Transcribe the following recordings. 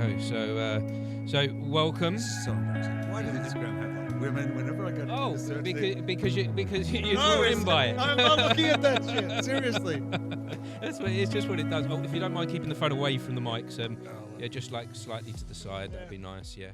Okay, so welcome. So embarrassing. Why does Instagram have like women whenever I go to the search thing? because you're drawn in by it. I'm not looking at that shit. Seriously. It's just what it does. Oh, if you don't mind keeping the phone away from the mics, yeah, just like slightly to the side, that'd be nice. Yeah.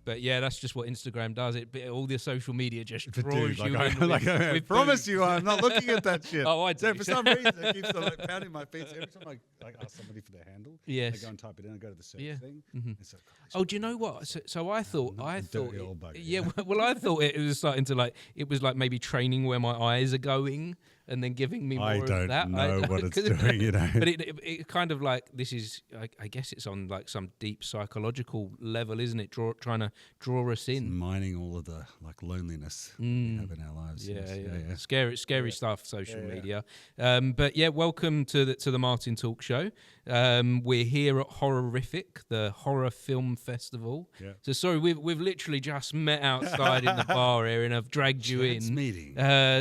But yeah, that's just what Instagram does. All the social media just draws you in. I promise you, I'm not looking at that shit. Oh, I do. So for some reason, it keeps pounding my feet. So every time I ask somebody for their handle, yes. I go and type it in. I go to the search thing. Mm-hmm. It's like, oh, do you know what? So I thought, dirty old bugger, well, I thought it was starting to it was like maybe training where my eyes are going. And then giving me more of that. I don't know what it's doing, you know. But it kind of like, this is, I guess it's on like some deep psychological level, isn't it? Trying to draw us in. It's mining all of the like loneliness we have in our lives. Yeah. Scary stuff, social media. But yeah, welcome to the Martin Talk Show. We're here at Horrific, the horror film festival. Yeah. So sorry, we've literally just met outside in the bar here and I've dragged you in. Meeting.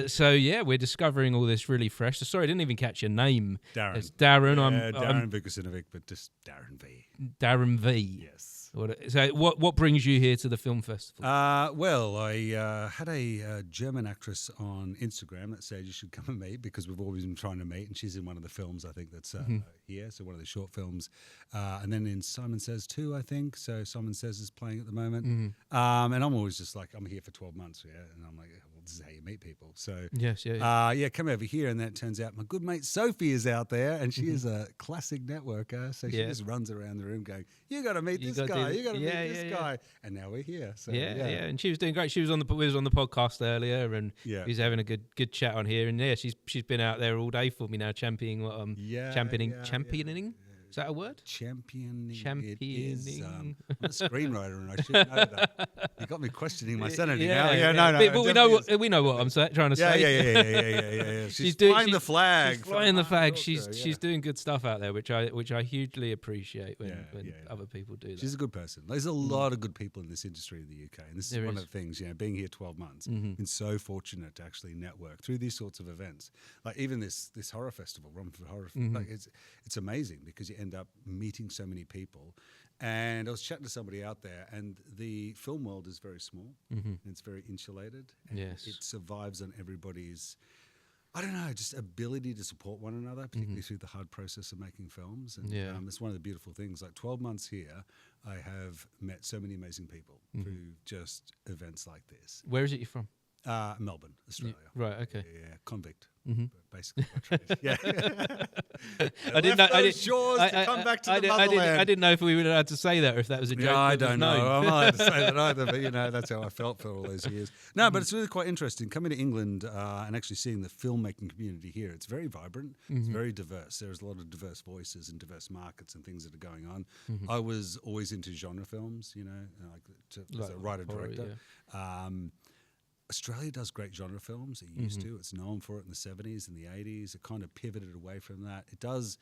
So yeah, we're discovering all this really fresh. So sorry, I didn't even catch your name. Darren. It's Darren. Darren Vukasinovic, but just Darren V. Darren V. Yes. So what brings you here to the film festival? Well, I had a German actress on Instagram that said you should come and meet because we've always been trying to meet, and she's in one of the films I think that's here, so one of the short films, and then in Simon Says 2, I think. So Simon Says is playing at the moment, and I'm always just like, I'm here for 12 months, and I'm like, well, this is how you meet people. So yes, come over here, and then it turns out my good mate Sophie is out there, and she is a classic networker, so she just runs around the room going, you got to meet this guy. You got to meet this guy, and now we're here. So, and she was doing great. She was on the podcast earlier, and we was having a good chat on here. And she's been out there all day for me now, championing. Championing. Is that a word? Championing. Championing. It is, I'm a screenwriter, and I should know that. You got me questioning my sanity now. But we know what I'm trying to say. Yeah. She's flying the flag. She's flying the flag. She's doing good stuff out there, which I hugely appreciate when other people do that. She's a good person. There's a lot of good people in this industry in the UK, and this is one of the things. Being here 12 months, been so fortunate to actually network through these sorts of events. Like even this horror festival, Romford Horror. Like it's amazing because you end up meeting so many people. And I was chatting to somebody out there, and the film world is very small, and it's very insulated. And it survives on everybody's, I don't know, just ability to support one another, particularly through the hard process of making films. And it's one of the beautiful things. Like 12 months here, I have met so many amazing people through just events like this. Where is it you're from? Melbourne, Australia. Right, okay. Yeah, convict. Basically, yeah. I didn't know. To come back to the motherland. I didn't know if we were allowed to say that or if that was a joke. Yeah, I don't know. I'm not allowed to say that either, but that's how I felt for all those years. No, but it's really quite interesting coming to England and actually seeing the filmmaking community here. It's very vibrant. It's very diverse. There's a lot of diverse voices and diverse markets and things that are going on. I was always into genre films, as a writer-director. Australia does great genre films. It used to. It's known for it in the 70s and the 80s. It kind of pivoted away from that. It does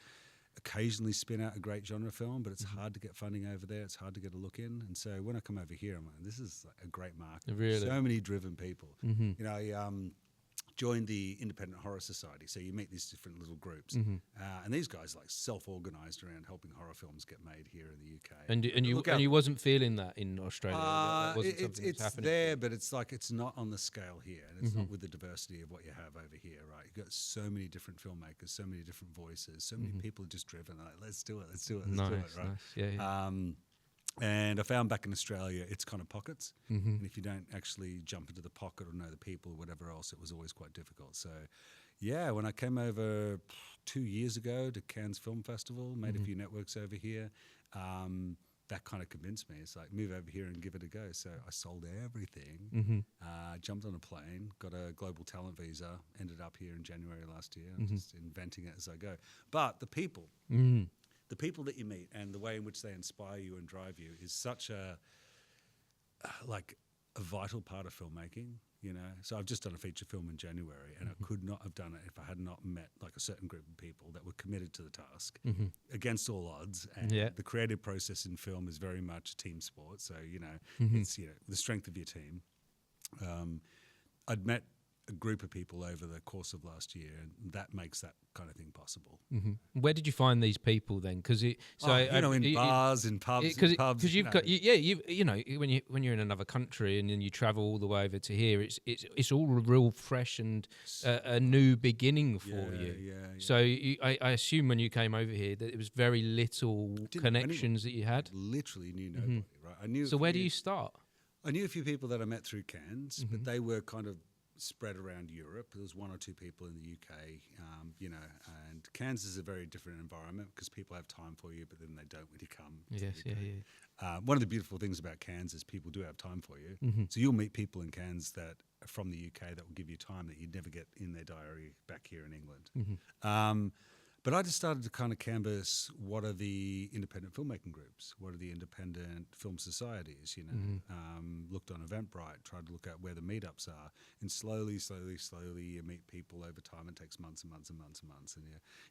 occasionally spin out a great genre film, but it's hard to get funding over there. It's hard to get a look in. And so when I come over here, I'm like, this is like a great market. Really? So many driven people. I joined the Independent Horror Society. So you meet these different little groups. And these guys like self-organised around helping horror films get made here in the UK. And you wasn't feeling that in Australia? It's there, but it's like it's not on the scale here. And it's not with the diversity of what you have over here, right? You've got so many different filmmakers, so many different voices, so many people just driven. Like, let's do it, let's do it, right? Nice. Yeah. And I found back in Australia, it's kind of pockets. And if you don't actually jump into the pocket or know the people or whatever else, it was always quite difficult. So, when I came over 2 years ago to Cannes Film Festival, made a few networks over here, that kind of convinced me. It's like, move over here and give it a go. So I sold everything, jumped on a plane, got a global talent visa, ended up here in January last year. I'm just inventing it as I go. But the people... The people that you meet and the way in which they inspire you and drive you is such a vital part of filmmaking, So I've just done a feature film in January, and I could not have done it if I had not met like a certain group of people that were committed to the task against all odds. And the creative process in film is very much a team sport. So, it's, the strength of your team. I'd met a group of people over the course of last year, and that makes that kind of thing possible. Where did you find these people then? Because in bars, in pubs, because you've got you know when you're in another country and then you travel all the way over to here, it's all real fresh and a new beginning for you. So I assume when you came over here that it was very little connections that you had. Literally knew nobody, right? I knew. So where do you start? I knew a few people that I met through Cannes, but they were kind of spread around Europe. There was one or two people in the UK, and Cannes is a very different environment because people have time for you, but then they don't when you come. Yes, one of the beautiful things about Cannes is people do have time for you. So you'll meet people in Cannes that are from the UK that will give you time that you'd never get in their diary back here in England. But I just started to kind of canvass what are the independent filmmaking groups, what are the independent film societies, looked on Eventbrite, tried to look at where the meetups are, and slowly you meet people over time. It takes months and months and months and months, and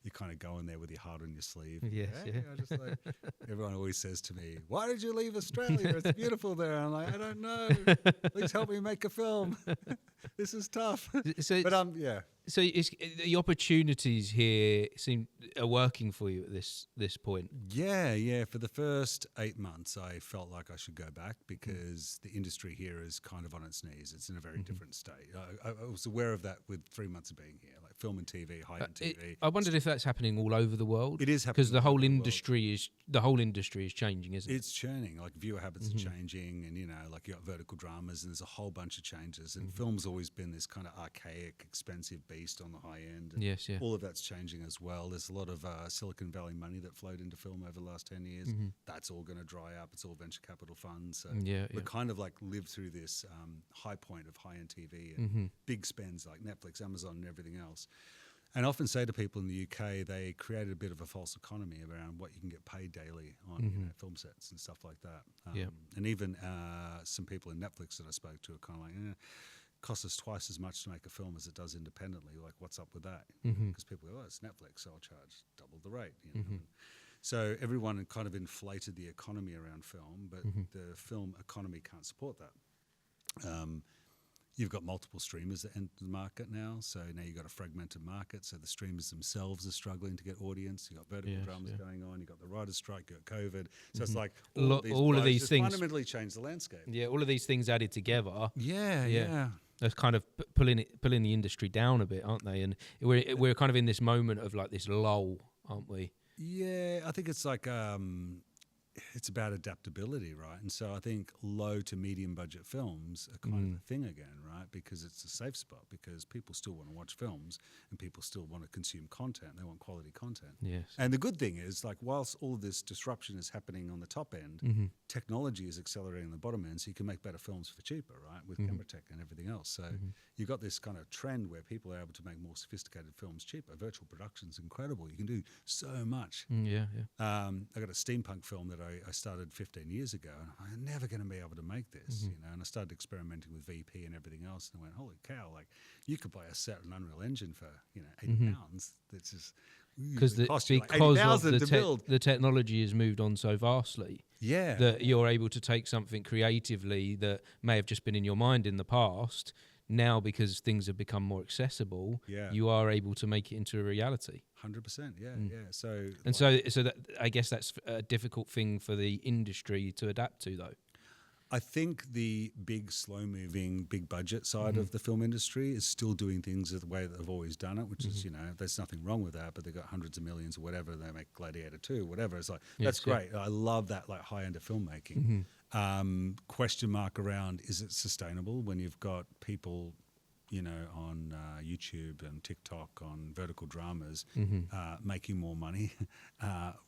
you kind of go in there with your heart on your sleeve. Everyone always says to me, "Why did you leave Australia? It's beautiful there." I'm like, "I don't know. Please help me make a film. This is tough." So the opportunities here are working for you at this point. Yeah. For the first 8 months, I felt like I should go back because the industry here is kind of on its knees. It's in a very different state. I was aware of that with 3 months of being here, like film and TV, high-end TV. I wondered if that's happening all over the world. It is happening because the whole industry is changing, isn't it? It's churning. Like viewer habits are changing, and like you got vertical dramas, and there's a whole bunch of changes. And film's always been this kind of archaic, expensive beast on the high end. And all of that's changing as well. There's a lot of Silicon Valley money that flowed into film over the last 10 years. That's all going to dry up. It's all venture capital funds. So we're kind of like lived through this high point of high-end TV and big spends like Netflix, Amazon, and everything else. And I often say to people in the UK, they created a bit of a false economy around what you can get paid daily on film sets and stuff like that. And even some people in Netflix that I spoke to are kind of like, costs us twice as much to make a film as it does independently. Like, what's up with that? Because people go, it's Netflix, so I'll charge double the rate. So everyone kind of inflated the economy around film, but the film economy can't support that. You've got multiple streamers that enter the market now, so now you've got a fragmented market, so the streamers themselves are struggling to get audience. You've got vertical dramas going on, you've got the writer's strike, you've got COVID. So it's like all of these things fundamentally change the landscape. Yeah, all of these things added together. Yeah. That's kind of pulling the industry down a bit, aren't they? And we're kind of in this moment of like this lull, aren't we? Yeah, I think it's like it's about adaptability, right? And so I think low to medium budget films are kind of a thing again, right? Because it's a safe spot, because people still want to watch films and people still want to consume content. They want quality content. Yes. And the good thing is, like, whilst all of this disruption is happening on the top end, technology is accelerating the bottom end, so you can make better films for cheaper, right? With camera tech and everything else. So you've got this kind of trend where people are able to make more sophisticated films cheaper. Virtual production's incredible. You can do so much. I got a steampunk film that I started 15 years ago, and I'm never going to be able to make this, and I started experimenting with VP and everything else, and I went, holy cow, like, you could buy a set in Unreal Engine for, £80. That's just because the technology has moved on so vastly that you're able to take something creatively that may have just been in your mind in the past. Now, because things have become more accessible, you are able to make it into a reality. 100%, yeah. So that, I guess that's a difficult thing for the industry to adapt to, though. I think the big, slow-moving, big-budget side of the film industry is still doing things the way that they've always done it, which is, there's nothing wrong with that, but they've got hundreds of millions or whatever, they make Gladiator 2, whatever. It's like, that's great. I love that, like, high-end of filmmaking. Question mark around, is it sustainable when you've got people, on YouTube and TikTok on vertical dramas making more money,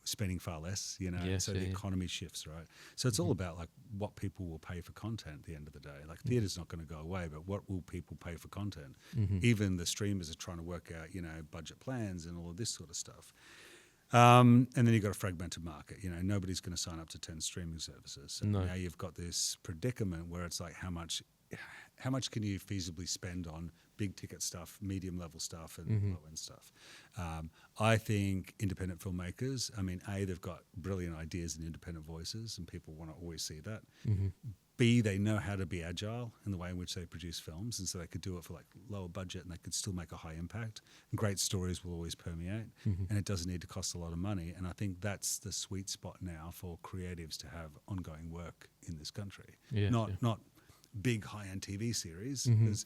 spending far less, so the economy shifts, right? So it's all about like what people will pay for content at the end of the day. Like theatre's not going to go away, but what will people pay for content? Even the streamers are trying to work out, budget plans and all of this sort of stuff. And then you've got a fragmented market. Nobody's going to sign up to 10 streaming services. So now you've got this predicament where it's like, how much can you feasibly spend on big ticket stuff, medium level stuff, and low end stuff? I think independent filmmakers, they've got brilliant ideas and independent voices, and people want to always see that. B, they know how to be agile in the way in which they produce films, and so they could do it for like lower budget and they could still make a high impact. And great stories will always permeate, and it doesn't need to cost a lot of money. And I think that's the sweet spot now for creatives to have ongoing work in this country. Not big high-end TV series, because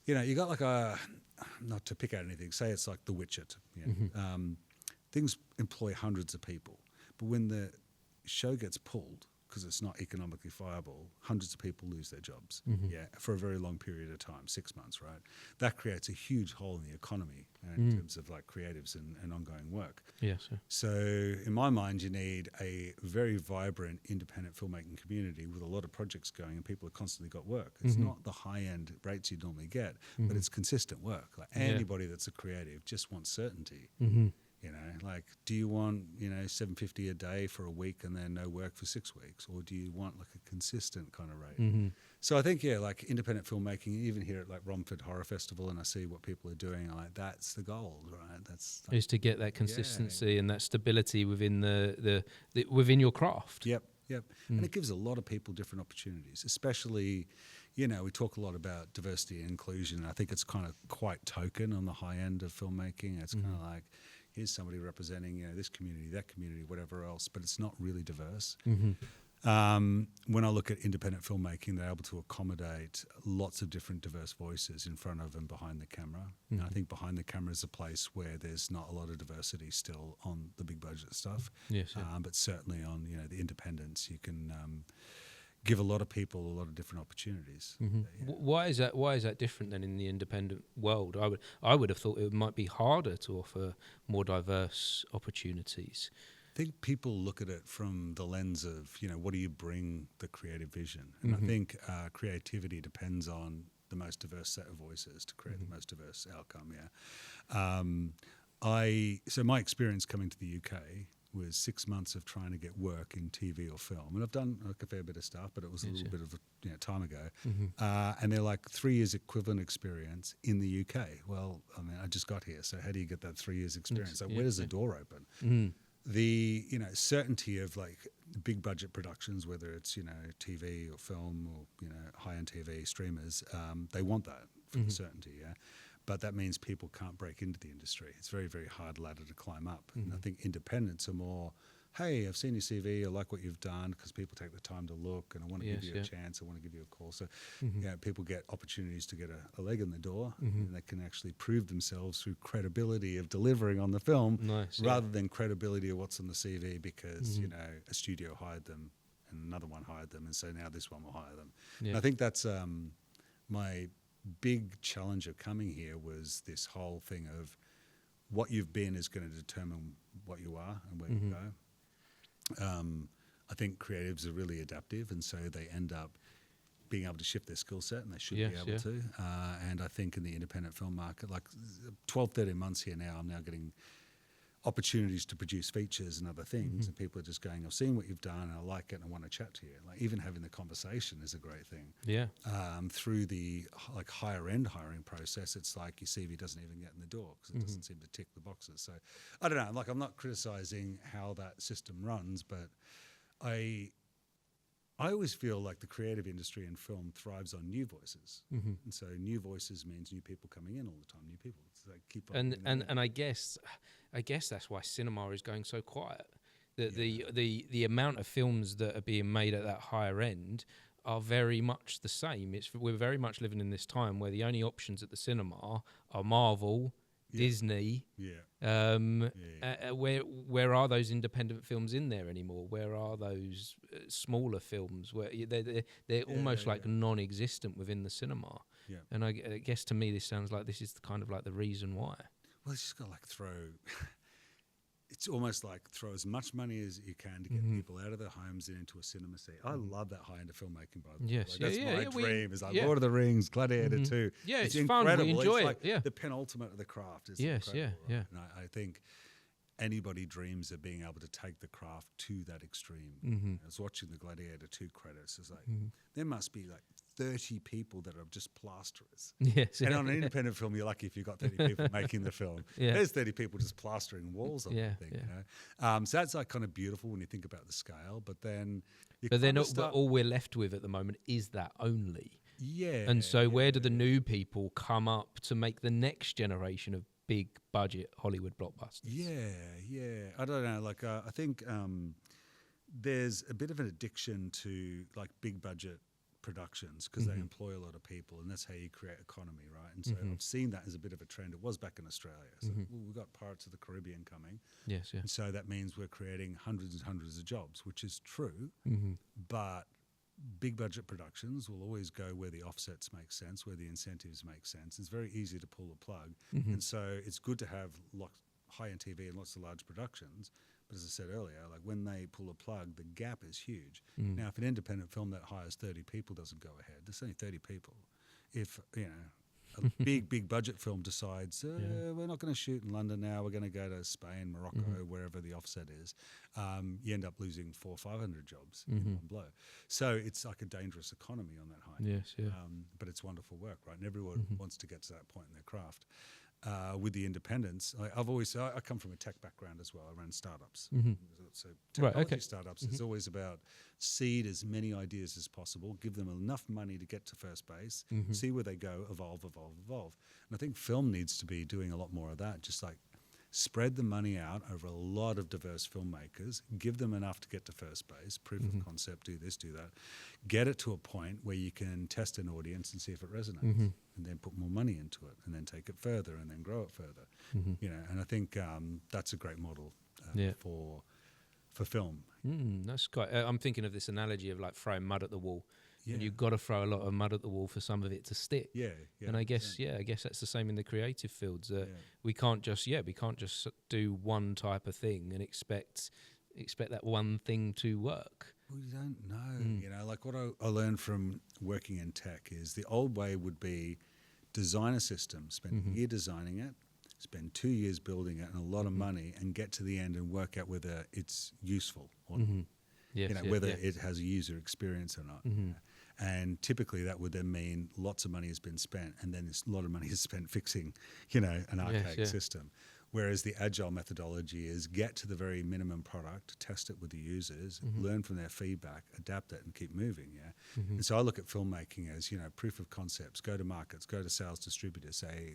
you got like not to pick out anything, say it's like The Witcher. Things employ hundreds of people, but when the show gets pulled because it's not economically viable, hundreds of people lose their jobs, for a very long period of time, 6 months, right? That creates a huge hole in the economy in terms of like creatives and ongoing work. So in my mind, you need a very vibrant independent filmmaking community with a lot of projects going, and people have constantly got work. It's not the high-end rates you'd normally get, but it's consistent work. Like anybody that's a creative just wants certainty. Like, do you want, $750 a day for a week and then no work for 6 weeks? Or do you want like a consistent kind of rate? So I think, like independent filmmaking, even here at like Romford Horror Festival, and I see what people are doing, like that's the goal, right? That's like, is to get that consistency and that stability within the within your craft. Yep. And it gives a lot of people different opportunities, especially, we talk a lot about diversity and inclusion. And I think it's kind of quite token on the high end of filmmaking. It's kind of like, here's somebody representing this community, that community, whatever else, but it's not really diverse. When I look at independent filmmaking, they're able to accommodate lots of different diverse voices in front of and behind the camera. And I think behind the camera is a place where there's not a lot of diversity still on the big budget stuff. But certainly on the independents, you can give a lot of people a lot of different opportunities. Why is that different than in the independent world? I would have thought it might be harder to offer more diverse opportunities. I think people look at it from the lens of, what do you bring the creative vision? And I think creativity depends on the most diverse set of voices to create the most diverse outcome, So my experience coming to the UK was 6 months of trying to get work in TV or film. And I've done like a fair bit of stuff, but it was a little bit of time ago. And they're like 3 years equivalent experience in the UK. Well, I mean, I just got here, so how do you get that 3 years experience? Where does the door open? The certainty of like big budget productions, whether it's TV or film or high-end TV streamers, they want that for the certainty, but that means people can't break into the industry. It's very, very hard ladder to climb up. And I think independents are more, hey, I've seen your CV, I like what you've done, because people take the time to look, and I want to give you a chance, I want to give you a call. So people get opportunities to get a leg in the door, and they can actually prove themselves through credibility of delivering on the film, rather than credibility of what's on the CV because, a studio hired them and another one hired them, and so now this one will hire them. And I think that's my big challenge of coming here was this whole thing of what you've been is going to determine what you are and where you go. I think creatives are really adaptive, and so they end up being able to shift their skill set, and they should be able to. And I think in the independent film market, like 12, 13 months here now, I'm now getting opportunities to produce features and other things, and people are just going, I've seen what you've done and I like it and I want to chat to you. Like even having the conversation is a great thing. Through the like higher end hiring process, it's like your CV doesn't even get in the door because it doesn't seem to tick the boxes. So I don't know, like I'm not criticizing how that system runs, but I always feel like the creative industry in film thrives on new voices, and so new voices means new people coming in all the time. New people, so they keep on and I guess that's why cinema is going so quiet. The amount of films that are being made at that higher end are very much the same. We're very much living in this time where the only options at the cinema are Marvel, Disney. Where are those independent films in there anymore? Where are those smaller films where they're almost like non-existent within the cinema? And I guess to me this sounds like this is kind of like the reason why. Well, it's just got to like throw. It's almost like throw as much money as you can to get people out of their homes and into a cinema seat. I love that high-end filmmaking, by the way. That's my dream. Is like Lord of the Rings, Gladiator 2. Yeah, it's incredible. Fun. We enjoy it's it. Like the penultimate of the craft. Is incredible, right? And I think anybody dreams of being able to take the craft to that extreme. I was watching the Gladiator 2 credits. It's like there must be like 30 people that are just plasterers. Yes. And on an independent film, you're lucky if you've got 30 people making the film. Yeah. There's 30 people just plastering walls on the thing, yeah. you know. So that's like kind of beautiful when you think about the scale, but then but all we're left with at the moment is that only. Yeah. And so where do the new people come up to make the next generation of big budget Hollywood blockbusters? Yeah. I don't know. Like, I think there's a bit of an addiction to like big budget productions because they employ a lot of people, and that's how you create economy, right? And so I've seen that as a bit of a trend. It was back in Australia. So we've got Pirates of the Caribbean coming. Yes, yeah. And so that means we're creating hundreds and hundreds of jobs, which is true. But big budget productions will always go where the offsets make sense, where the incentives make sense. It's very easy to pull the plug. And so it's good to have high-end TV and lots of large productions. But as I said earlier, like when they pull a plug, the gap is huge. Now, if an independent film that hires 30 people doesn't go ahead, there's only 30 people. If, you know, a big budget film decides, we're not going to shoot in London now, we're going to go to Spain, Morocco, wherever the offset is, you end up losing 400 or 500 jobs in one blow. So it's like a dangerous economy on that height. Yes, yeah. But it's wonderful work, right? And everyone wants to get to that point in their craft. With the independents, I come from a tech background as well. I ran startups. So technology startups is always about seed as many ideas as possible, give them enough money to get to first base, see where they go, evolve. And I think film needs to be doing a lot more of that, just like spread the money out over a lot of diverse filmmakers, give them enough to get to first base, proof of concept, do this, do that, get it to a point where you can test an audience and see if it resonates, and then put more money into it, and then take it further, and then grow it further. You know, and I think that's a great model for film. That's quite. I'm thinking of this analogy of like throwing mud at the wall. And you've got to throw a lot of mud at the wall for some of it to stick. And I guess that's the same in the creative fields. We can't just do one type of thing and expect that one thing to work. Well, you don't know. You know, like what I learned from working in tech is the old way would be design a system, spend a year designing it, spend 2 years building it and a lot of money, and get to the end and work out whether it's useful or not. Yes, whether it has a user experience or not. And typically that would then mean lots of money has been spent, and then a lot of money is spent fixing, an archaic system. Whereas the agile methodology is get to the very minimum product, test it with the users, learn from their feedback, adapt it, and keep moving. And so I look at filmmaking as, proof of concepts, go to markets, go to sales distributors, say,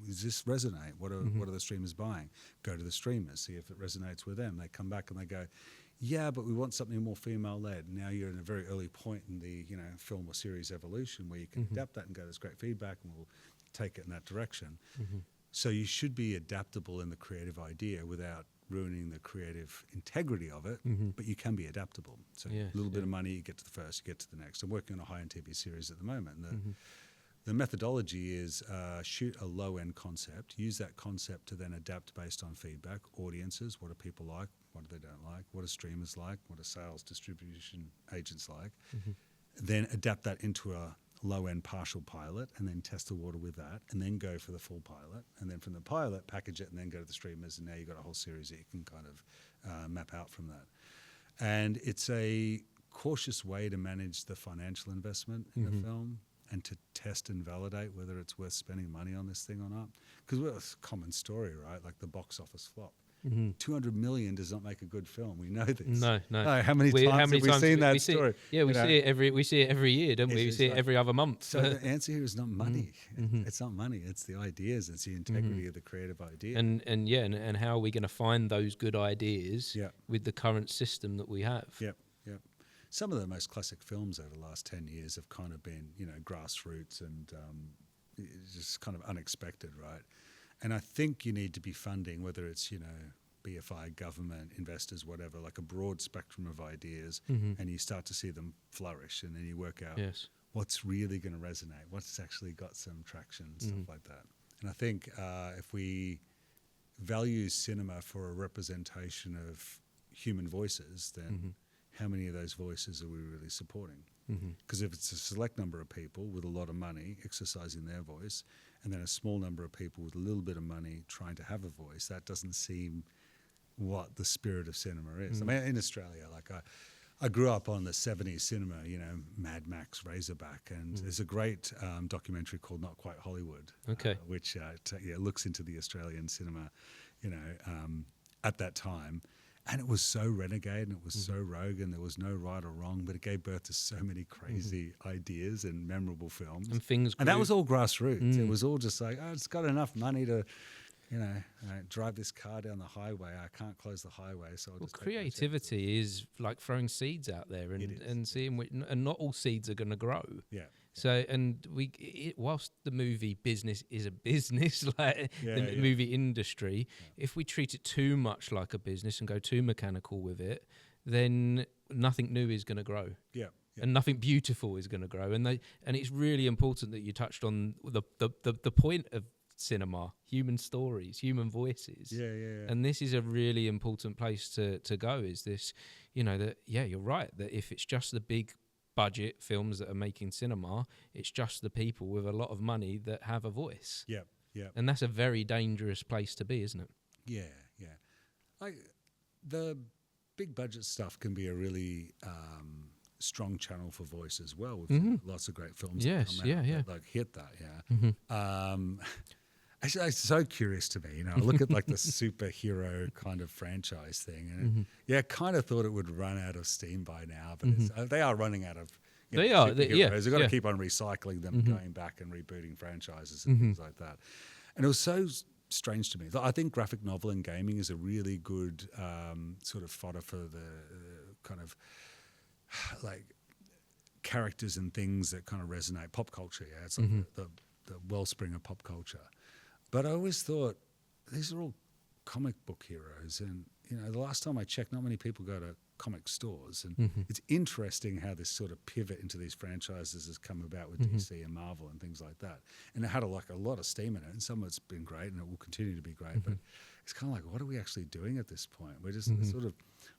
does this resonate? What are the streamers buying? Go to the streamers, see if it resonates with them. They come back and they go, yeah, but we want something more female-led. Now you're in a very early point in the film or series evolution where you can adapt that and go, there's great feedback, and we'll take it in that direction. So you should be adaptable in the creative idea without ruining the creative integrity of it, but you can be adaptable. So a little bit of money, you get to the first, you get to the next. I'm working on a high-end TV series at the moment. And the methodology is shoot a low-end concept, use that concept to then adapt based on feedback, audiences, what do people like, what do they don't like, what do streamers like, what do sales distribution agents like, then adapt that into a low-end partial pilot and then test the water with that and then go for the full pilot, and then from the pilot package it and then go to the streamers, and now you've got a whole series that you can kind of map out from that. And it's a cautious way to manage the financial investment in a film and to test and validate whether it's worth spending money on this thing or not. Because it's a common story, right? Like the box office flop. 200 million does not make a good film. We know this. No. How many times have we seen that story? We see it every year, don't we? We see it every other month. So the answer here is not money. It's not money. It's the ideas. It's the integrity of the creative idea. And how are we going to find those good ideas with the current system that we have? Yep. Some of the most classic films over the last 10 years have kind of been, grassroots and just kind of unexpected, right? And I think you need to be funding, whether it's, BFI, government, investors, whatever, like a broad spectrum of ideas, and you start to see them flourish, and then you work out what's really going to resonate, what's actually got some traction, stuff like that. And I think if we value cinema for a representation of human voices, then how many of those voices are we really supporting? Because if it's a select number of people with a lot of money exercising their voice, and then a small number of people with a little bit of money trying to have a voice, that doesn't seem what the spirit of cinema is. I mean, in Australia, like I grew up on the 70s cinema, Mad Max, Razorback, and there's a great documentary called Not Quite Hollywood, which looks into the Australian cinema, at that time. And it was so renegade and it was so rogue and there was no right or wrong, but it gave birth to so many crazy ideas and memorable films. And that was all grassroots. It was all just like, it's got enough money to, drive this car down the highway. I can't close the highway, so I'll just creativity is like throwing seeds out there and seeing and not all seeds are going to grow. Yeah. So, and whilst the movie business is a business, like the movie industry, if we treat it too much like a business and go too mechanical with it, then nothing new is going to grow. Yeah. And nothing beautiful is going to grow. And it's really important that you touched on the point of cinema, human stories, human voices. Yeah. And this is a really important place to go, is this, you're right, that if it's just the big budget films that are making cinema, it's just the people with a lot of money that have a voice. Yeah. And that's a very dangerous place to be, isn't it? Yeah. Like the big budget stuff can be a really strong channel for voice as well. We've lots of great films that come out that like hit that. Actually, it's so curious to me. I look at like the superhero kind of franchise thing, and I kind of thought it would run out of steam by now, but they are running out of. They've got to keep on recycling them, going back and rebooting franchises and things like that. And it was so strange to me. I think graphic novel and gaming is a really good sort of fodder for the kind of like characters and things that kind of resonate. Pop culture, it's like the wellspring of pop culture. But I always thought these are all comic book heroes, and the last time I checked, not many people go to comic stores, and it's interesting how this sort of pivot into these franchises has come about with DC and Marvel and things like that. And it had a lot of steam in it, and some of it's been great, and it will continue to be great. But it's kind of like, what are we actually doing at this point? We're just sort of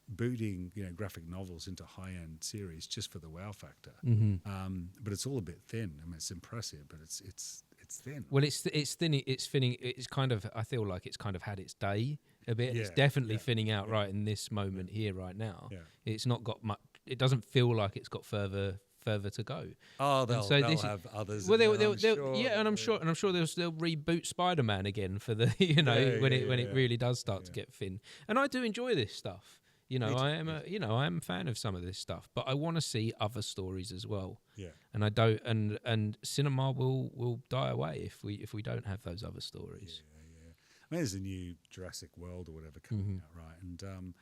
booting graphic novels into high-end series just for the wow factor. But it's all a bit thin. I mean, it's impressive, but it's thin. Well, it's thin. It's thinning. It's kind of. I feel like it's kind of had its day a bit. It's definitely thinning out right in this moment here, right now. Yeah. It's not got much. It doesn't feel like it's got further to go. Oh, they'll have others. Well, they'll and I'm sure they'll reboot Spider-Man again for the when it really does start to get thin. And I do enjoy this stuff. I am a fan of some of this stuff, but I want to see other stories as well. Yeah. And I don't, and cinema will die away if we don't have those other stories. Yeah. I mean, there's a new Jurassic World or whatever coming out, right? And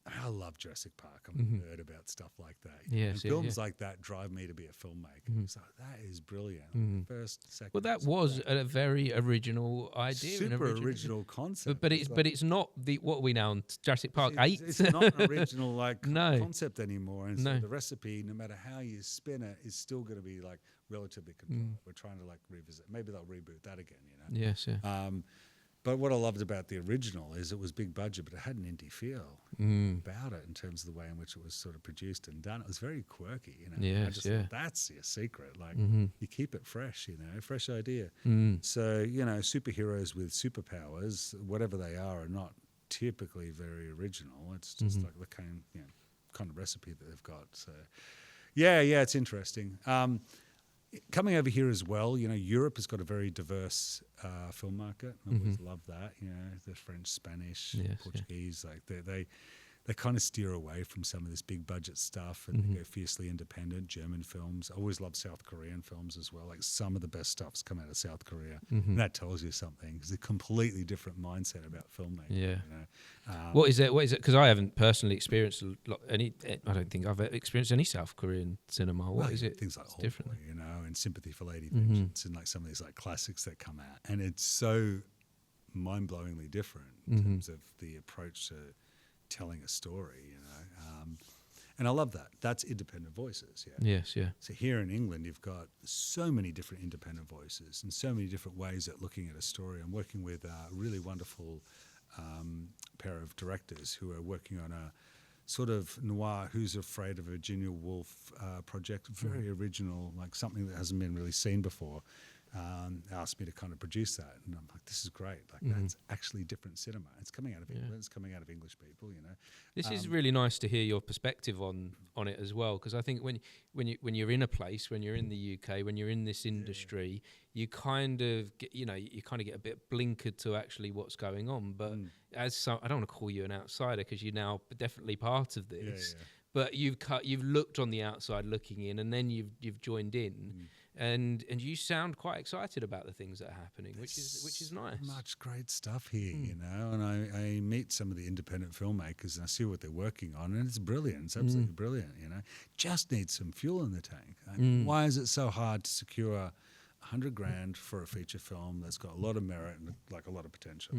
I love Jurassic Park. I'm a nerd about stuff like that. Films like that drive me to be a filmmaker. So that is brilliant. First, second. Well, that was a very original idea, super original concept. But it's not what are we now on Jurassic Park 8? It's not an original concept anymore. And so the recipe, no matter how you spin it, is still going to be like relatively controlled. We're trying to like revisit. Maybe they'll reboot that again. Yes. Yeah. But what I loved about the original is it was big budget, but it had an indie feel about it in terms of the way in which it was sort of produced and done. It was very quirky, I just thought that's your secret. Like you keep it fresh, fresh idea. So, superheroes with superpowers, whatever they are not typically very original. It's just like the kind of recipe that they've got. So, it's interesting. Coming over here as well, Europe has got a very diverse film market. I always love that. The French, Spanish, Portuguese, like they kind of steer away from some of this big budget stuff and they go fiercely independent. German films. I always love South Korean films as well. Like some of the best stuff's come out of South Korea. And that tells you something. It's a completely different mindset about filmmaking. Yeah. What is it? Because I haven't personally experienced any. I don't think I've experienced any South Korean cinema. What is it? Things like different, and Sympathy for Lady Vengeance and like some of these like classics that come out, and it's so mind-blowingly different in terms of the approach to telling a story, and I love that. That's independent voices. Yes. So here in England, you've got so many different independent voices and so many different ways at looking at a story. I'm working with a really wonderful pair of directors who are working on a sort of noir, Who's Afraid of Virginia Woolf project. Very original, like something that hasn't been really seen before. asked me to kind of produce that, and I'm like, this is great. Like that's actually different cinema. It's coming out of England. It's coming out of English people. This is really nice to hear your perspective on it as well, because I think when you're in a place, when you're in the UK, when you're in this industry, you kind of get, get a bit blinkered to actually what's going on. But I don't want to call you an outsider because you're now definitely part of this. But you've looked on the outside looking in, and then you've joined in. And you sound quite excited about the things that are happening, which is nice. Much great stuff here, and I meet some of the independent filmmakers and I see what they're working on, and it's brilliant. It's absolutely brilliant. Just need some fuel in the tank. Why is it so hard to secure $100,000 for a feature film that's got a lot of merit and like a lot of potential?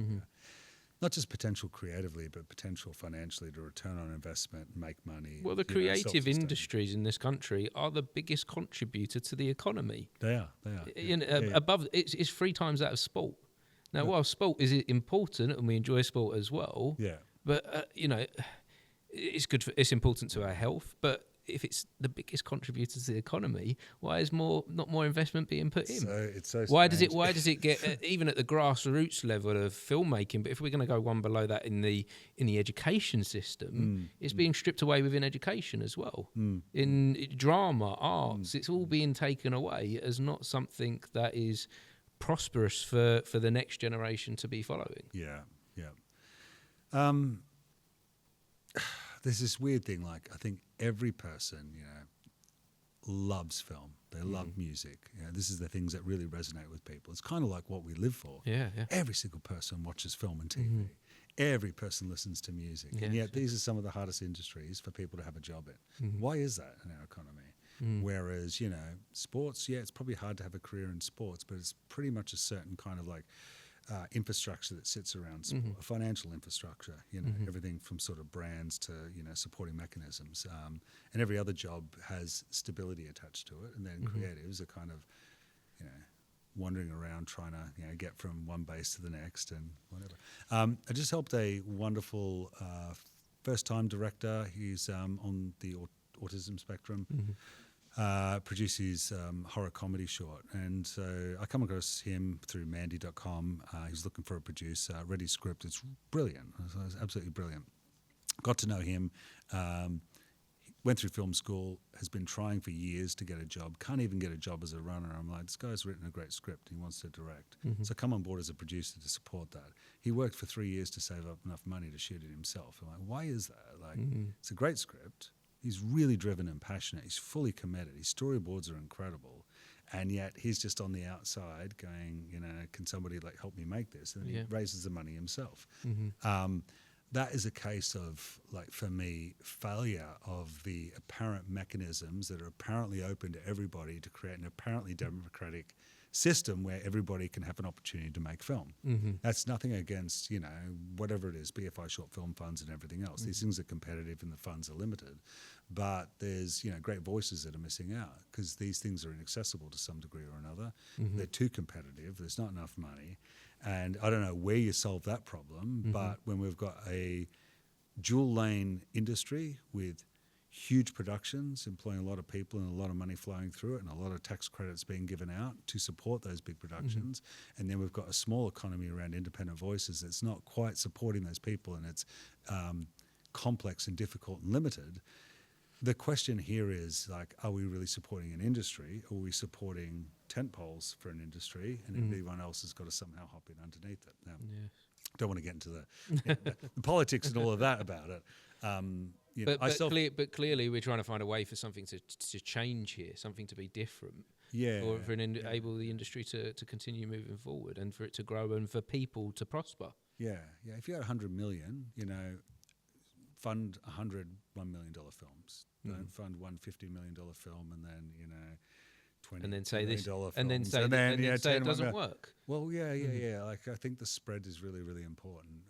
Not just potential creatively, but potential financially to return on investment, make money. Well, the creative industries in this country are the biggest contributor to the economy. They are. Above, it's 3 times that of sport. Now, while sport is important and we enjoy sport as well, but it's good. It's important to our health, but if it's the biggest contributor to the economy, why is not more investment being put in? It's so why does it get even at the grassroots level of filmmaking? But if we're going to go one below that in the education system, it's being stripped away within education as well. In drama, arts, it's all being taken away as not something that is prosperous for the next generation to be following. There's this weird thing, like I think every person, loves film. They love music. This is the things that really resonate with people. It's kind of like what we live for. Every single person watches film and TV. Every person listens to music. And yet these are some of the hardest industries for people to have a job in. Why is that in our economy? Whereas, sports, it's probably hard to have a career in sports, but it's pretty much a certain kind of like infrastructure that sits around sport, a financial infrastructure, everything from sort of brands to, supporting mechanisms. And every other job has stability attached to it. And then creatives are kind of, wandering around trying to, get from one base to the next and whatever. I just helped a wonderful first-time director. He's on the autism spectrum. Produces horror comedy short, and so I come across him through Mandy.com. He's looking for a producer. Read his script. It's brilliant. It's absolutely brilliant. Got to know him. Went through film school. Has been trying for years to get a job. Can't even get a job as a runner. I'm like, this guy's written a great script. He wants to direct. So come on board as a producer to support that. He worked for 3 years to save up enough money to shoot it himself. I'm like, why is that? Like, it's a great script. He's really driven and passionate. He's fully committed. His storyboards are incredible. And yet he's just on the outside going, can somebody like help me make this? And he raises the money himself. That is a case of, like, for me, failure of the apparent mechanisms that are apparently open to everybody to create an apparently democratic system where everybody can have an opportunity to make film. That's nothing against, whatever it is, BFI short film funds and everything else. These things are competitive and the funds are limited. But there's, great voices that are missing out because these things are inaccessible to some degree or another. They're too competitive. There's not enough money. And I don't know where you solve that problem, but when we've got a dual lane industry with huge productions, employing a lot of people and a lot of money flowing through it and a lot of tax credits being given out to support those big productions. And then we've got a small economy around independent voices that's not quite supporting those people, and it's complex and difficult and limited. The question here is, like, are we really supporting an industry, or are we supporting tent poles for an industry, and everyone else has got to somehow hop in underneath it? Now, don't want to get into the politics and all of that about it. But clearly we're trying to find a way for something to change here, something to be different. For enable the industry to continue moving forward and for it to grow and for people to prosper. If you had 100 million, fund 100 $1 million films. Don't fund one $50 million film and then, $20 and then say this, films. and then say, it doesn't work. Well, Like, I think the spread is really, really important.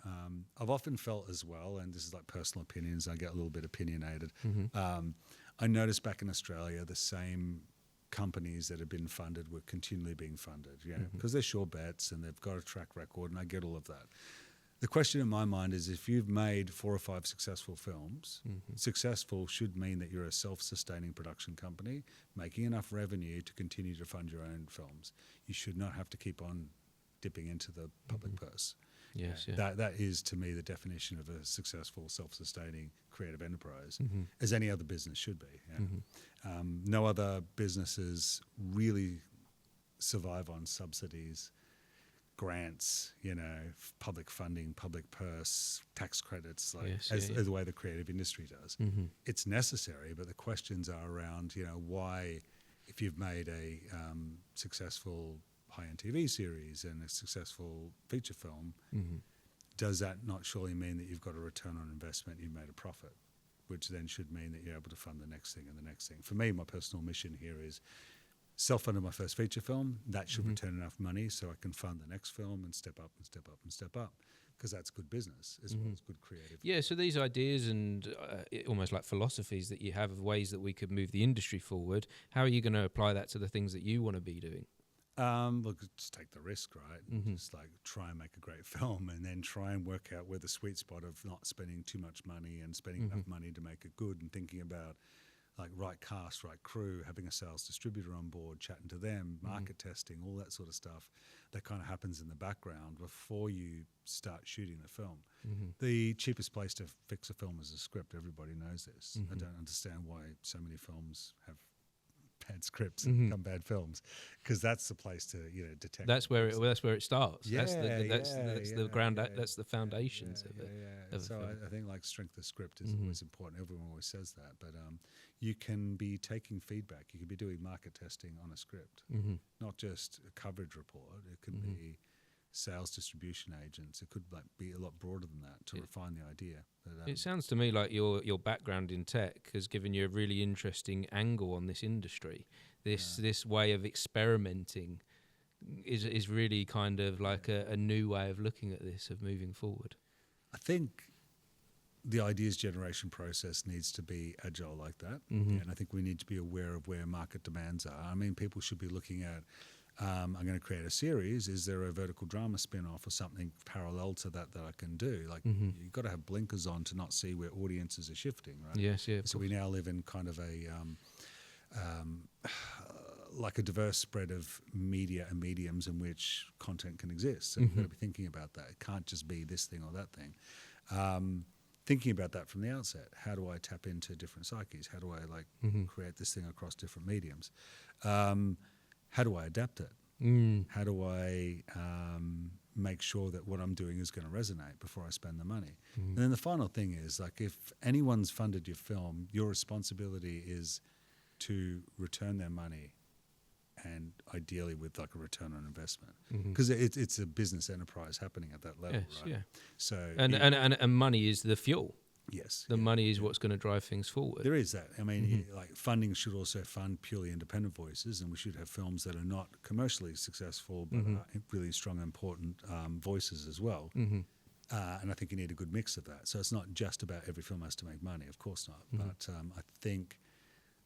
I've often felt as well, and this is like personal opinions, I get a little bit opinionated. I noticed back in Australia, the same companies that have been funded were continually being funded, because they're sure bets and they've got a track record, and I get all of that. The question in my mind is, if you've made 4 or 5 successful films, successful should mean that you're a self-sustaining production company making enough revenue to continue to fund your own films. You should not have to keep on dipping into the public purse. Yes, That is, to me, the definition of a successful, self-sustaining creative enterprise, as any other business should be. No other businesses really survive on subsidies, grants, public funding, public purse, tax credits, as the way the creative industry does. It's necessary, but the questions are around, why, if you've made a successful high-end TV series and a successful feature film, does that not surely mean that you've got a return on investment, you've made a profit, which then should mean that you're able to fund the next thing and the next thing. For me, my personal mission here is self-funded my first feature film. That should return enough money so I can fund the next film and step up and step up and step up, because that's good business as well as good creative. Yeah, so these ideas and almost like philosophies that you have of ways that we could move the industry forward, how are you going to apply that to the things that you want to be doing? Look, just take the risk, right? Just like try and make a great film, and then try and work out where the sweet spot of not spending too much money and spending enough money to make it good, and thinking about like right cast, right crew, having a sales distributor on board, chatting to them, market testing, all that sort of stuff that kind of happens in the background before you start shooting the film. The cheapest place to fix a film is a script. Everybody knows this. I don't understand why so many films have bad scripts and become bad films, because that's the place to detect. That's where it starts. That's the ground. That's the foundations of it. So I think like strength of script is always important. Everyone always says that, but you can be taking feedback. You can be doing market testing on a script, not just a coverage report. It could be sales distribution agents. It could be a lot broader than that to refine the idea. But, it sounds to me like your background in tech has given you a really interesting angle on this industry. This way of experimenting is really kind of like a new way of looking at this, of moving forward. I think the ideas generation process needs to be agile like that, and I think we need to be aware of where market demands are. I mean, people should be looking at, I'm going to create a series. Is there a vertical drama spin-off or something parallel to that I can do? Like, you've got to have blinkers on to not see where audiences are shifting, right? Yes, yeah. So we now live in kind of a like a diverse spread of media and mediums in which content can exist. So you've got to be thinking about that. It can't just be this thing or that thing. Thinking about that from the outset. How do I tap into different psyches? How do I create this thing across different mediums? How do I adapt it? How do I make sure that what I'm doing is going to resonate before I spend the money? And then the final thing is, like, if anyone's funded your film, your responsibility is to return their money, and ideally with like a return on investment, because it's a business enterprise happening at that level, yes, right? Yeah. So and money is the fuel. Yes, the money is what's going to drive things forward. There is that. I mean, like funding should also fund purely independent voices, and we should have films that are not commercially successful but are really strong, important voices as well. And I think you need a good mix of that. So it's not just about every film has to make money, of course not. But I think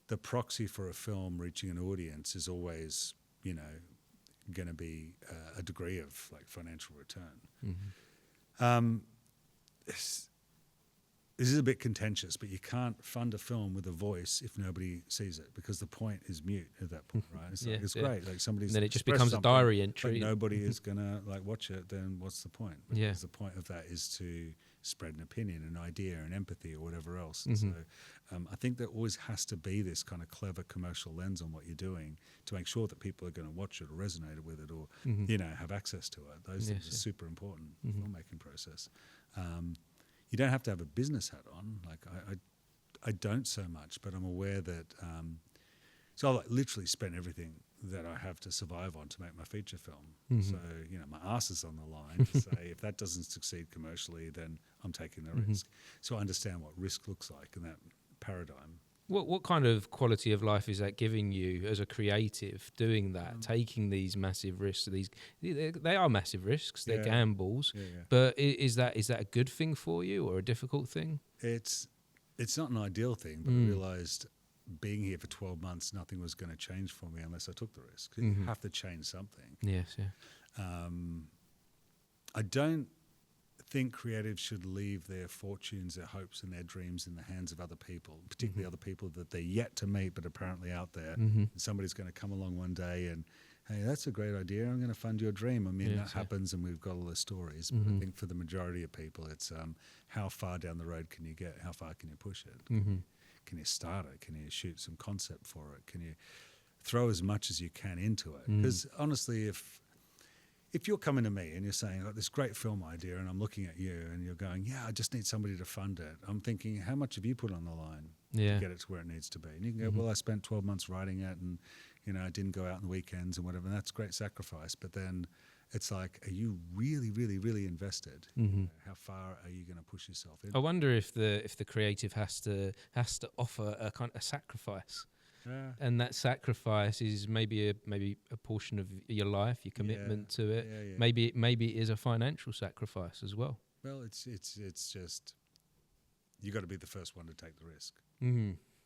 the proxy for a film reaching an audience is always, going to be a degree of like financial return. This is a bit contentious, but you can't fund a film with a voice if nobody sees it, because the point is mute at that point, right? It's great. Like somebody's, and then it just becomes a diary entry. But nobody is gonna like watch it. Then what's the point? Because the point of that is to spread an opinion, an idea, an empathy, or whatever else. And so I think there always has to be this kind of clever commercial lens on what you're doing to make sure that people are going to watch it or resonate with it, or have access to it. Those things are super important in the filmmaking process. You don't have to have a business hat on. Like I don't so much, but I'm aware that. So I like literally spent everything that I have to survive on to make my feature film. So my ass is on the line to say if that doesn't succeed commercially, then I'm taking the risk. So I understand what risk looks like in that paradigm. What kind of quality of life is that giving you as a creative, doing that, taking these massive risks? They are massive risks, they're gambles, but is that a good thing for you or a difficult thing? It's not an ideal thing, but I realised being here for 12 months, nothing was going to change for me unless I took the risk. You have to change something. Yes, yeah. I don't think creatives should leave their fortunes, their hopes and their dreams in the hands of other people, particularly other people that they're yet to meet but apparently out there. And somebody's going to come along one day and, hey, that's a great idea, I'm going to fund your dream. I mean, that happens, and we've got all the stories. But I think for the majority of people, it's how far down the road can you get? How far can you push it? Can you start it? Can you shoot some concept for it? Can you throw as much as you can into it? Because honestly, if you're coming to me and you're saying, I've got this great film idea, and I'm looking at you and you're going, yeah, I just need somebody to fund it. I'm thinking, how much have you put on the line to get it to where it needs to be? And you can go, well, I spent 12 months writing it, and I didn't go out on the weekends and whatever. And that's great sacrifice. But then it's like, are you really, really, really invested? How far are you going to push yourself in? I wonder if the creative has to offer a kind of sacrifice. And that sacrifice is maybe a portion of your life, your commitment to it. Maybe it is a financial sacrifice as well. Well, it's just, you got to be the first one to take the risk.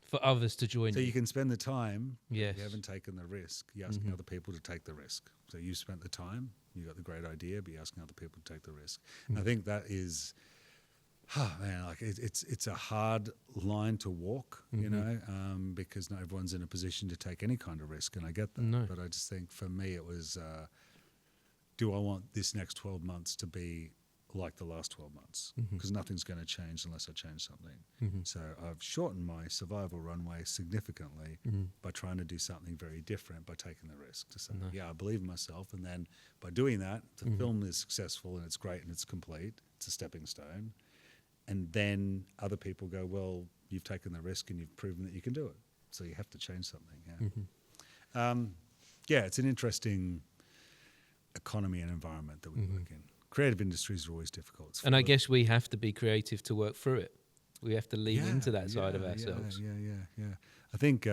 For others to join. So you can spend the time. Yes. You haven't taken the risk. You're asking other people to take the risk. So you spent the time. You got the great idea, but you're asking other people to take the risk. I think that is. Like it's a hard line to walk, because not everyone's in a position to take any kind of risk, and I get that. No. But I just think for me it was, do I want this next 12 months to be like the last 12 months? Because nothing's going to change unless I change something. So I've shortened my survival runway significantly by trying to do something very different, by taking the risk to say, I believe in myself, and then by doing that, the film is successful and it's great and it's complete. It's a stepping stone. And then other people go, well, you've taken the risk and you've proven that you can do it. So you have to change something. It's an interesting economy and environment that we work in. Creative industries are always difficult. And I guess we have to be creative to work through it. We have to lean into that side of ourselves. I think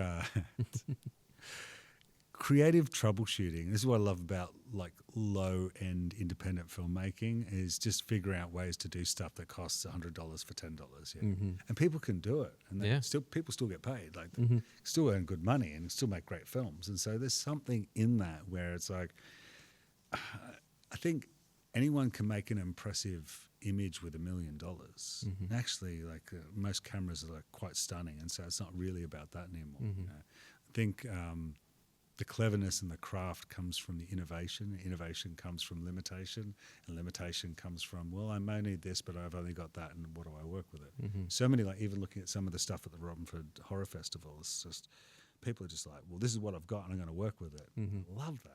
creative troubleshooting, this is what I love about like low-end independent filmmaking, is just figuring out ways to do stuff that costs $100 for $10. And people can do it, and people still get paid, like still earn good money and still make great films. And so there's something in that where it's like, I think anyone can make an impressive image with $1 million. Actually, like most cameras are like quite stunning, and so it's not really about that anymore. I think the cleverness and the craft comes from the innovation. Innovation comes from limitation, and limitation comes from, well, I may need this, but I've only got that, and what do I work with it? So many, like even looking at some of the stuff at the Robinford Horror Festival, it's just, people are just like, well, this is what I've got, and I'm going to work with it. I love that.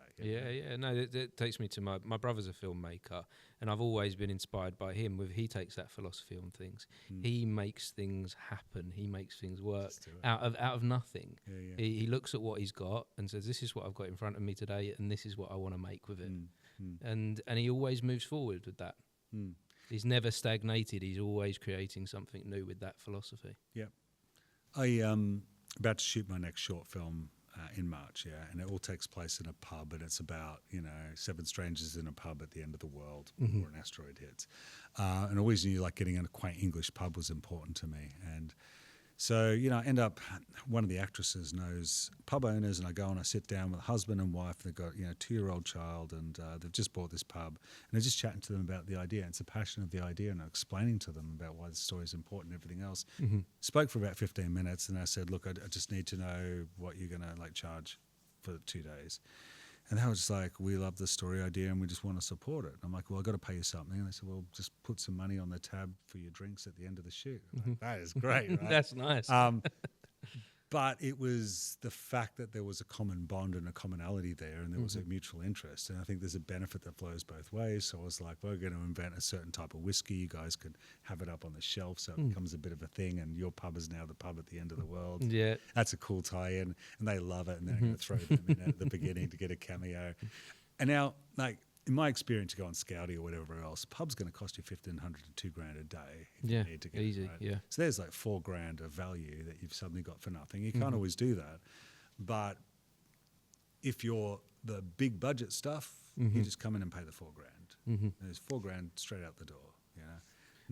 No, it takes me to my brother's a filmmaker, and I've always been inspired by him. He takes that philosophy on things. He makes things happen. He makes things work out of nothing. He looks at what he's got and says, this is what I've got in front of me today, and this is what I want to make with it. And he always moves forward with that. He's never stagnated. He's always creating something new with that philosophy. About to shoot my next short film in March, and it all takes place in a pub, and it's about 7 strangers in a pub at the end of the world before an asteroid hits, and always knew like getting a quaint English pub was important to me. And so I end up, one of the actresses knows pub owners, and I go and I sit down with a husband and wife. They've got 2-year-old child, and they've just bought this pub, and I'm just chatting to them about the idea. It's the passion of the idea, and I'm explaining to them about why the story is important and everything else. Spoke for about 15 minutes, and I said, look, I just need to know what you're going to like charge for 2 days. And they were just like, we love the story idea and we just want to support it. And I'm like, well, I've got to pay you something. And they said, well, just put some money on the tab for your drinks at the end of the shoot. Like, that is great, right? That's nice. But it was the fact that there was a common bond and a commonality there, and there was a mutual interest. And I think there's a benefit that flows both ways. So I was like, we're going to invent a certain type of whiskey. You guys could have it up on the shelf so it becomes a bit of a thing, and your pub is now the pub at the end of the world. Yeah. That's a cool tie-in, and they love it, and they're going to throw them in at the beginning to get a cameo. And now, like, in my experience, to go on Scouty or whatever else, pub's going to cost you $1,500 to $2,000 a day if you need to get easy, it right. So there's like $4,000 of value that you've suddenly got for nothing. You can't always do that, but if you're the big budget stuff, you just come in and pay the $4,000. There's $4,000 straight out the door.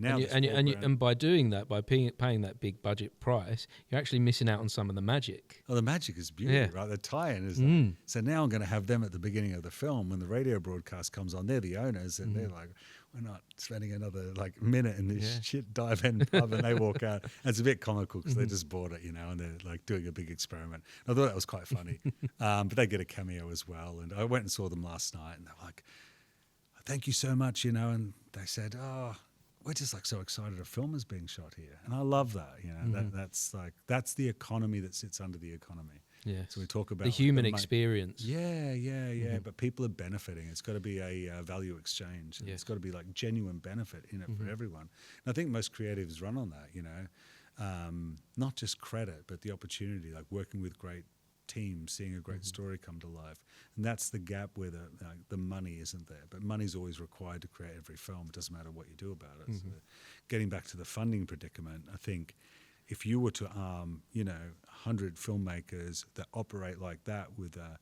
Now and by doing that, by paying that big budget price, you're actually missing out on some of the magic. Oh, the magic is beautiful, right? The tie-in is that. So now I'm going to have them at the beginning of the film when the radio broadcast comes on. They're the owners, and they're like, we're not spending another like minute in this shit dive end pub, and they walk out. And it's a bit comical because they just bought it, you know, and they're like doing a big experiment. I thought that was quite funny, but they get a cameo as well. And I went and saw them last night, and they're like, "Thank you so much," you know. And they said, "Oh, we're just like so excited a film is being shot here," and I love that. You know, that's the economy that sits under the economy. Yeah. So we talk about the human experience. Yeah. But people are benefiting. It's got to be a value exchange. It's got to be like genuine benefit in it for everyone. And I think most creatives run on that. You know, not just credit, but the opportunity, like working with great teams, seeing a great story come to life. And that's the gap where the money isn't there. But money's always required to create every film. It doesn't matter what you do about it. So getting back to the funding predicament, I think if you were to arm, you know, 100 filmmakers that operate like that with a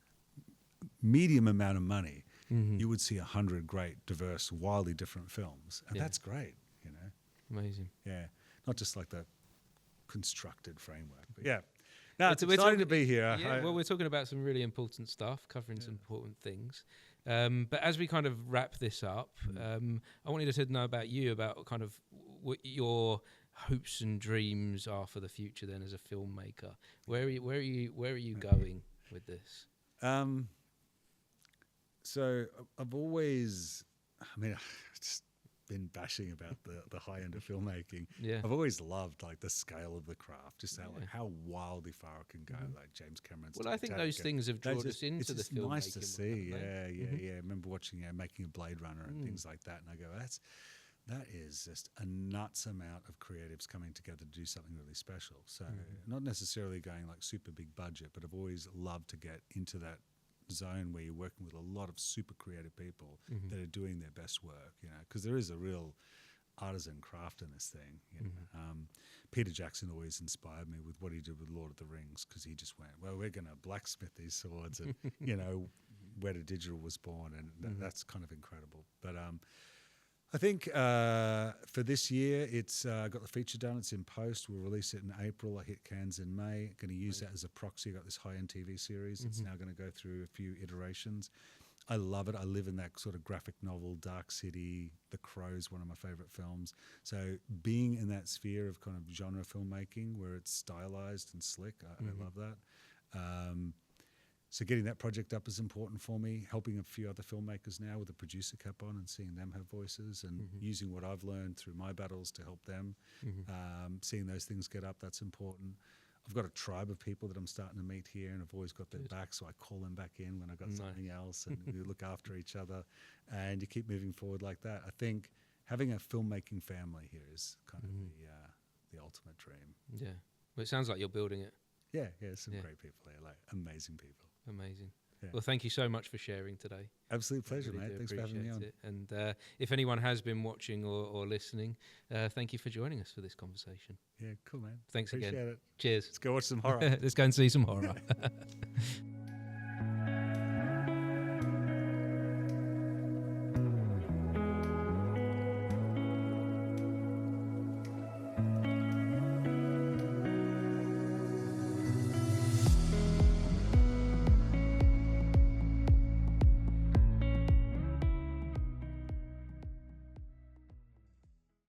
medium amount of money, you would see 100 great, diverse, wildly different films. And that's great, you know. Amazing. Yeah. Not just like the constructed framework. But yeah. No, it's exciting to be here. Yeah, well, we're talking about some really important stuff, covering some important things. But as we kind of wrap this up, I wanted to know about you, about kind of what your hopes and dreams are for the future. Then, as a filmmaker, where are you going with this? So I've always, just been bashing about the high end of filmmaking. Yeah. I've always loved like the scale of the craft, just how wildly far it can go. Like James Cameron's. Well, I think those things have drawn us into the filmmaking. It's nice to see. Yeah. I remember watching making a Blade Runner and things like that, and I go, that is just a nuts amount of creatives coming together to do something really special. So not necessarily going like super big budget, but I've always loved to get into that zone where you're working with a lot of super creative people that are doing their best work, you know, because there is a real artisan craft in this thing. You know? Peter Jackson always inspired me with what he did with Lord of the Rings, because he just went, well, we're going to blacksmith these swords, and you know, Weta Digital was born, and that's kind of incredible. But I think for this year, it's got the feature done. It's in post. We'll release it in April. I hit Cannes in May. Going to use that as a proxy. I got this high-end TV series. It's now going to go through a few iterations. I love it. I live in that sort of graphic novel, dark city. The Crow's one of my favorite films. So being in that sphere of kind of genre filmmaking where it's stylized and slick, I love that. So getting that project up is important for me, helping a few other filmmakers now with a producer cap on and seeing them have voices, and using what I've learned through my battles to help them. Seeing those things get up, that's important. I've got a tribe of people that I'm starting to meet here, and I've always got their back, so I call them back in when I've got something else, and we look after each other, and you keep moving forward like that. I think having a filmmaking family here is kind of the ultimate dream. Yeah. Well, it sounds like you're building it. Yeah, some great people here, like amazing people. Amazing. Yeah. Well, thank you so much for sharing today. Absolute pleasure, mate. Thanks for having me on. And if anyone has been watching or listening, thank you for joining us for this conversation. Yeah, cool, man. Thanks Appreciate again. It. Cheers. Let's go watch some horror. Let's go and see some horror.